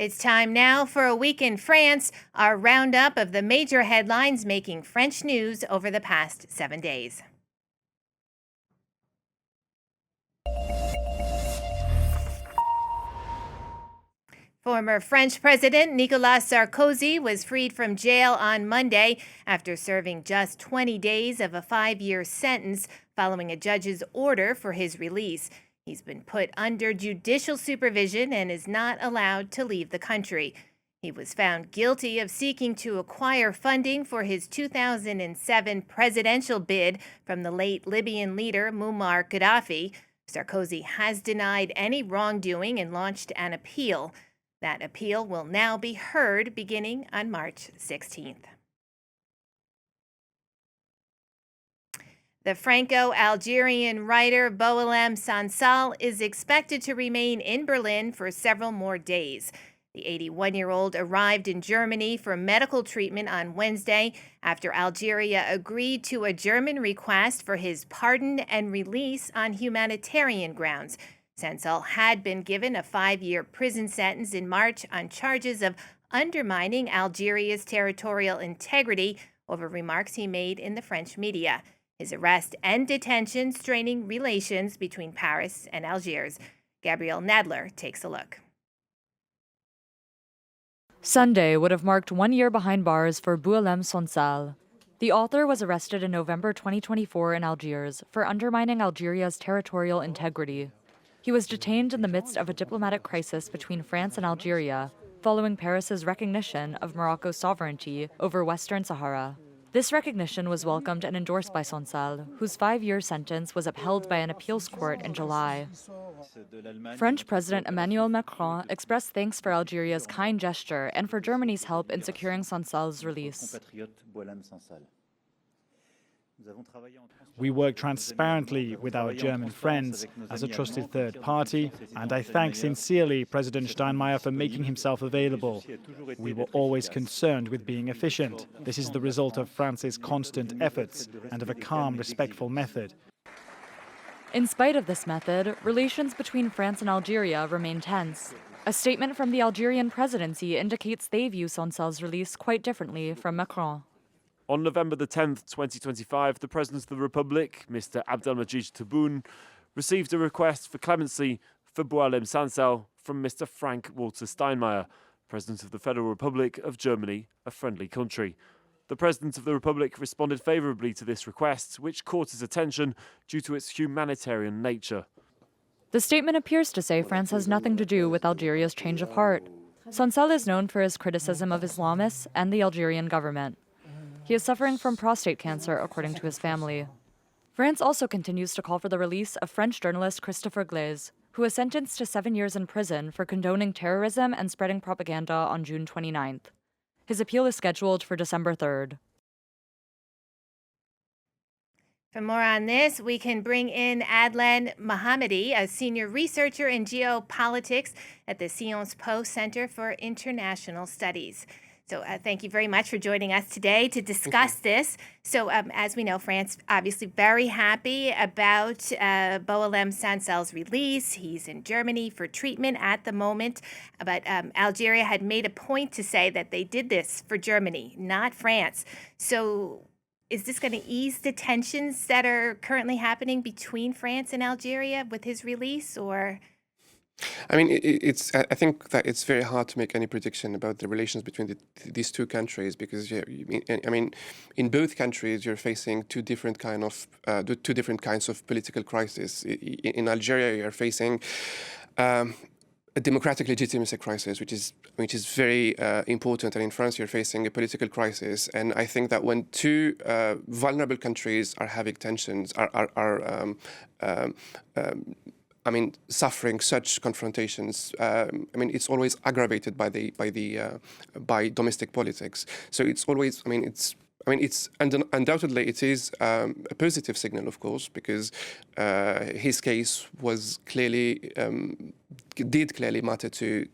It's time now for A Week in France, our roundup of the major headlines making French news over the past 7 days. Former French President Nicolas Sarkozy was freed from jail on Monday after serving just 20 days of a 5-year sentence following a judge's order for his release. He's been put under judicial supervision and is not allowed to leave the country. He was found guilty of seeking to acquire funding for his 2007 presidential bid from the late Libyan leader Muammar Gaddafi. Sarkozy has denied any wrongdoing and launched an appeal. That appeal will now be heard beginning on March 16th. The Franco-Algerian writer Boualem Sansal is expected to remain in Berlin for several more days. The 81-year-old arrived in Germany for medical treatment on Wednesday after Algeria agreed to a German request for his pardon and release on humanitarian grounds. Sansal had been given a 5-year prison sentence in March on charges of undermining Algeria's territorial integrity over remarks he made in the French media. His arrest and detention straining relations between Paris and Algiers. Gabrielle Nadler takes a look. Sunday would have marked 1 year behind bars for Boualem Sansal. The author was arrested in November 2024 in Algiers for undermining Algeria's territorial integrity. He was detained in the midst of a diplomatic crisis between France and Algeria, following Paris's recognition of Morocco's sovereignty over Western Sahara. This recognition was welcomed and endorsed by Sansal, whose 5-year sentence was upheld by an appeals court in July. French President Emmanuel Macron expressed thanks for Algeria's kind gesture and for Germany's help in securing Sansal's release. We work transparently with our German friends as a trusted third party, and I thank sincerely President Steinmeier for making himself available. We were always concerned with being efficient. This is the result of France's constant efforts and of a calm, respectful method. In spite of this method, relations between France and Algeria remain tense. A statement from the Algerian presidency indicates they view Sansal's release quite differently from Macron. On November the 10th, 2025, the President of the Republic, Mr. Abdelmajid Tebboune, received a request for clemency for Boualem Sansal from Mr. Frank-Walter Steinmeier, President of the Federal Republic of Germany, a friendly country. The President of the Republic responded favourably to this request, which caught his attention due to its humanitarian nature. The statement appears to say France has nothing to do with Algeria's change of heart. Sansal is known for his criticism of Islamists and the Algerian government. He is suffering from prostate cancer, according to his family. France also continues to call for the release of French journalist Christopher Glaise, who was sentenced to 7 years in prison for condoning terrorism and spreading propaganda on June 29th. His appeal is scheduled for December 3rd. For more on this, we can bring in Adlene Mohammedi, a senior researcher in geopolitics at the Sciences Po Center for International Studies. So thank you very much for joining us today to discuss this. So as we know, France obviously very happy about Boualem Sansal's release. He's in Germany for treatment at the moment. But Algeria had made a point to say that they did this for Germany, not France. So is this going to ease the tensions that are currently happening between France and Algeria with his release, or? I mean, I think that it's very hard to make any prediction about the relations between these two countries because, in both countries you're facing two different kinds of political crisis. In Algeria, you're facing a democratic legitimacy crisis, which is very important, and in France, you're facing a political crisis. And I think that when two vulnerable countries are having tensions, suffering such confrontations. It's always aggravated by domestic politics. So it's always, undoubtedly it is a positive signal, of course, because his case was clearly did clearly matter to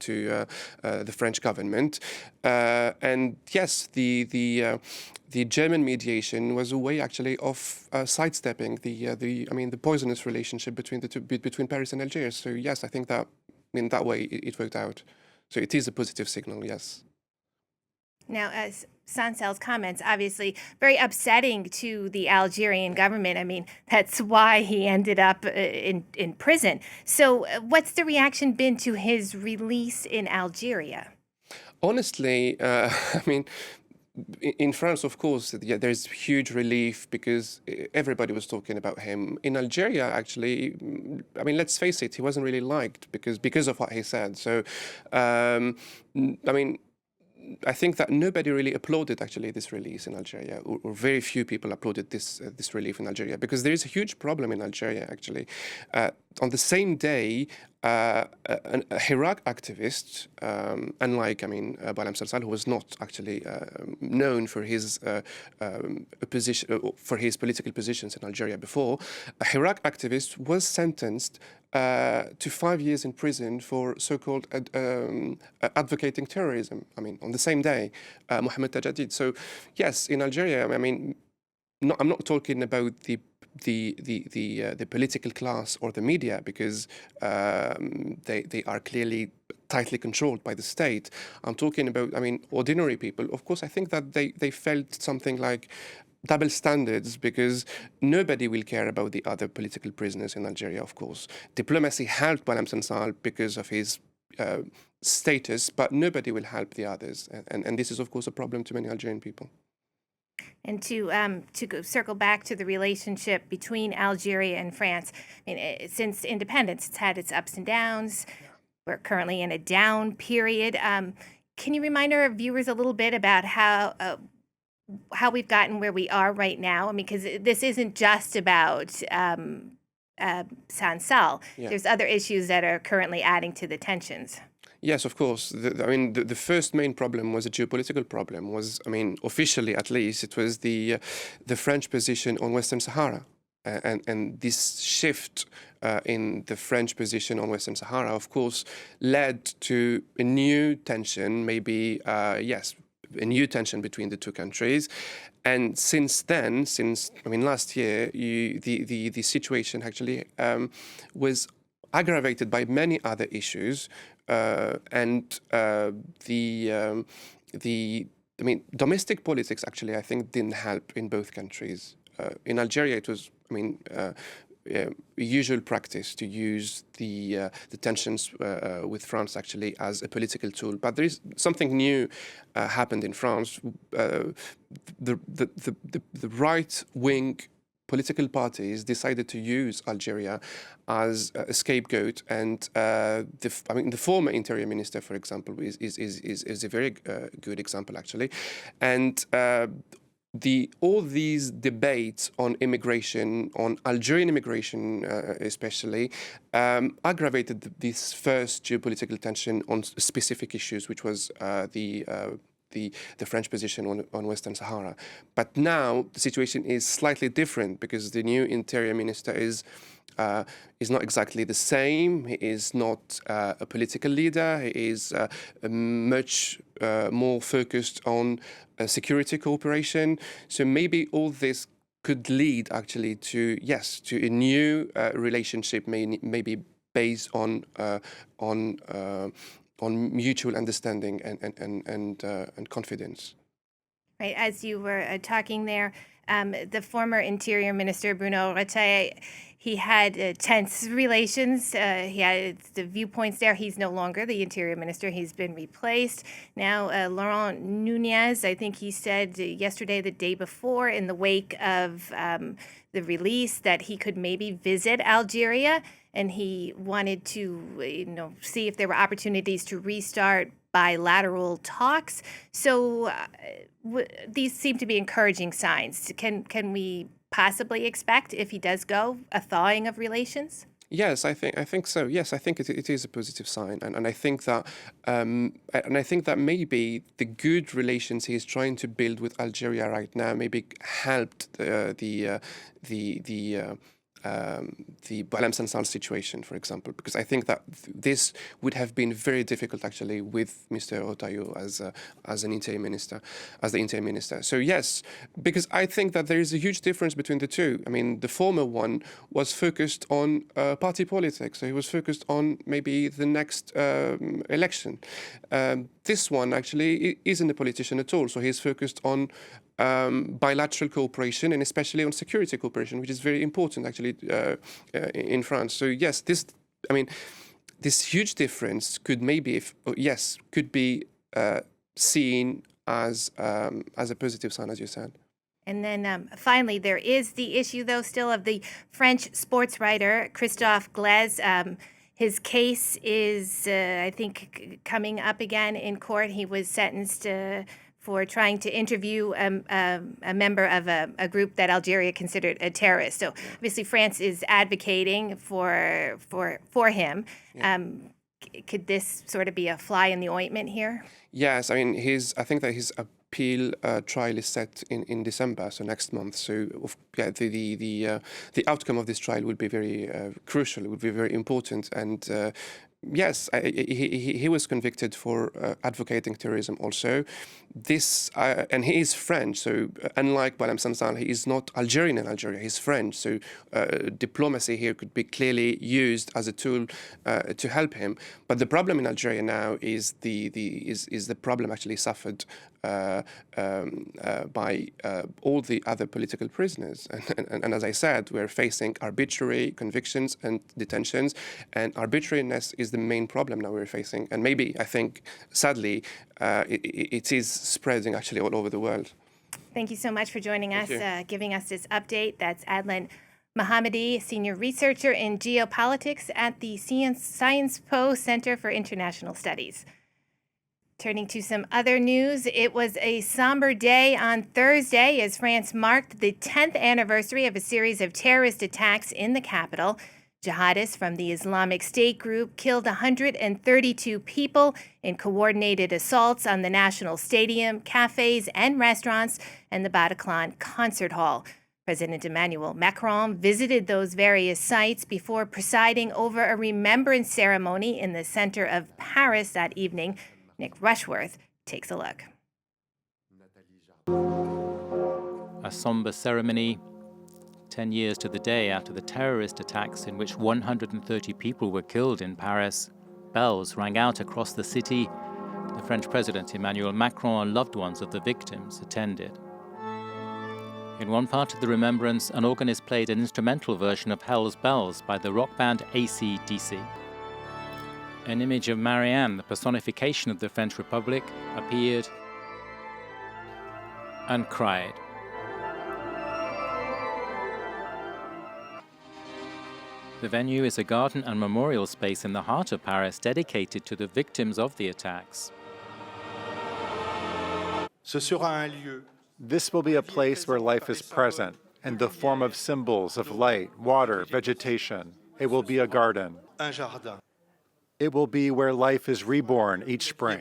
the French government, and yes, the German mediation was a way actually of sidestepping the poisonous relationship between Paris and Algiers. So yes, I think that that way it worked out. So it is a positive signal, yes. Now, as Sansal's comments, obviously very upsetting to the Algerian government. I mean, that's why he ended up in prison. So, what's the reaction been to his release in Algeria? Honestly, I mean, in France, of course, yeah, there's huge relief because everybody was talking about him. In Algeria, actually, I mean, let's face it, he wasn't really liked because of what he said. So, I mean, I think that nobody really applauded actually this release in Algeria, or very few people applauded this relief in Algeria, because there is a huge problem in Algeria actually. On the same day, a Iraq activist, unlike Boualem Sansal, who was not actually known for his for his political positions in Algeria before, a Iraq activist was sentenced to 5 years in prison for so-called advocating terrorism. I mean, on the same day, Mohammed Tajadid. So, yes, in Algeria, I mean, I'm not talking about the political class or the media, because they are clearly tightly controlled by the state. I'm talking about, I mean, ordinary people. Of course, I think that they felt something like double standards, because nobody will care about the other political prisoners in Algeria, of course. Diplomacy helped Boualem Sansal because of his status, but nobody will help the others. And this is, of course, a problem to many Algerian people. And to circle back to the relationship between Algeria and France, I mean, since independence, it's had its ups and downs. We're currently in a down period. Can you remind our viewers a little bit about how we've gotten where we are right now? I mean, because this isn't just about Sansal. Yeah. There's other issues that are currently adding to the tensions. Yes, of course. The first main problem was a geopolitical problem. Officially at least, it was the French position on Western Sahara, and this shift in the French position on Western Sahara, of course, led to a new tension. Maybe yes, a new tension between the two countries. And since then, last year, the situation actually was aggravated by many other issues. Domestic politics actually, I think, didn't help in both countries. In Algeria, it was, usual practice to use the tensions with France actually as a political tool. But there is something new happened in France. The right-wing political parties decided to use Algeria as a scapegoat, and the former interior minister, for example, is a very good example actually, and all these debates on immigration, on Algerian immigration especially, aggravated this first geopolitical tension on specific issues, which was the French position on Western Sahara. But now the situation is slightly different, because the new interior minister is not exactly the same. He is not a political leader. He is much more focused on security cooperation. So maybe all this could lead actually to a new relationship, maybe based on mutual understanding and confidence. Right, as you were talking there, the former Interior Minister Bruno Retailleau, he had tense relations. He had the viewpoints there. He's no longer the Interior Minister. He's been replaced. Now, Laurent Nunez, I think he said yesterday, the day before, in the wake of the release, that he could maybe visit Algeria, and he wanted to see if there were opportunities to restart bilateral talks. So these seem to be encouraging signs. Can we possibly expect, if he does go, a thawing of relations? Yes, I think so. Yes, I think it is a positive sign, and I think that maybe the good relations he is trying to build with Algeria right now maybe helped the the Boualem Sansal situation, for example, because I think that this would have been very difficult actually with Mr. Otayo as the interim minister. So yes, because I think that there is a huge difference between the two. I mean, the former one was focused on party politics, so he was focused on maybe the next election. This one actually isn't a politician at all, so he's focused on bilateral cooperation and especially on security cooperation, which is very important actually in France. So yes, this huge difference could maybe, could be seen as a positive sign, as you said. And then finally, there is the issue, though, still of the French sports writer Christophe Glaise. His case is, I think, coming up again in court. He was sentenced for trying to interview a member of a group that Algeria considered a terrorist. So obviously France is advocating for him. Yeah. Could this sort of be a fly in the ointment here? Yes, I mean, I think that his appeal trial is set in December, so next month. So the outcome of this trial will be very crucial. It will be very important. And yes, he was convicted for advocating terrorism also. And he is French, so unlike Boualem Sansal, he is not Algerian in Algeria, he's French. So diplomacy here could be clearly used as a tool to help him. But the problem in Algeria now is the problem actually suffered by all the other political prisoners. And as I said, we're facing arbitrary convictions and detentions, and arbitrariness is the main problem now we're facing. And maybe, I think, sadly, it is spreading actually all over the world. Thank you so much for joining us, giving us this update. That's Adlene Mohammedi, senior researcher in geopolitics at the Sciences Po Center for International Studies. Turning to some other news, it was a somber day on Thursday as France marked the 10th anniversary of a series of terrorist attacks in the capital. Jihadists from the Islamic State group killed 132 people in coordinated assaults on the National Stadium, cafes and restaurants, and the Bataclan Concert Hall. President Emmanuel Macron visited those various sites before presiding over a remembrance ceremony in the center of Paris that evening. Nick Rushworth takes a look. A somber ceremony 10 years to the day after the terrorist attacks in which 130 people were killed in Paris. Bells rang out across the city. The French President Emmanuel Macron and loved ones of the victims attended. In one part of the remembrance, an organist played an instrumental version of Hell's Bells by the rock band AC/DC. An image of Marianne, the personification of the French Republic, appeared and cried. The venue is a garden and memorial space in the heart of Paris dedicated to the victims of the attacks. This will be a place where life is present in the form of symbols of light, water, vegetation. It will be a garden. It will be where life is reborn each spring.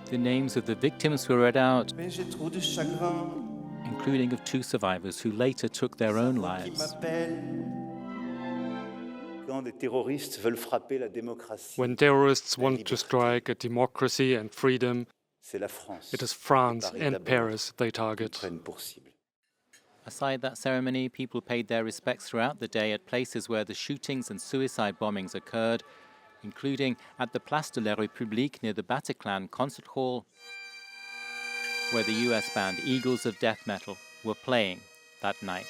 The names of the victims were read out, including of 2 survivors who later took their own lives. When terrorists want to strike at democracy and freedom, it is France and Paris they target. Aside that ceremony, people paid their respects throughout the day at places where the shootings and suicide bombings occurred, including at the Place de la République near the Bataclan Concert Hall, where the US band Eagles of Death Metal were playing that night.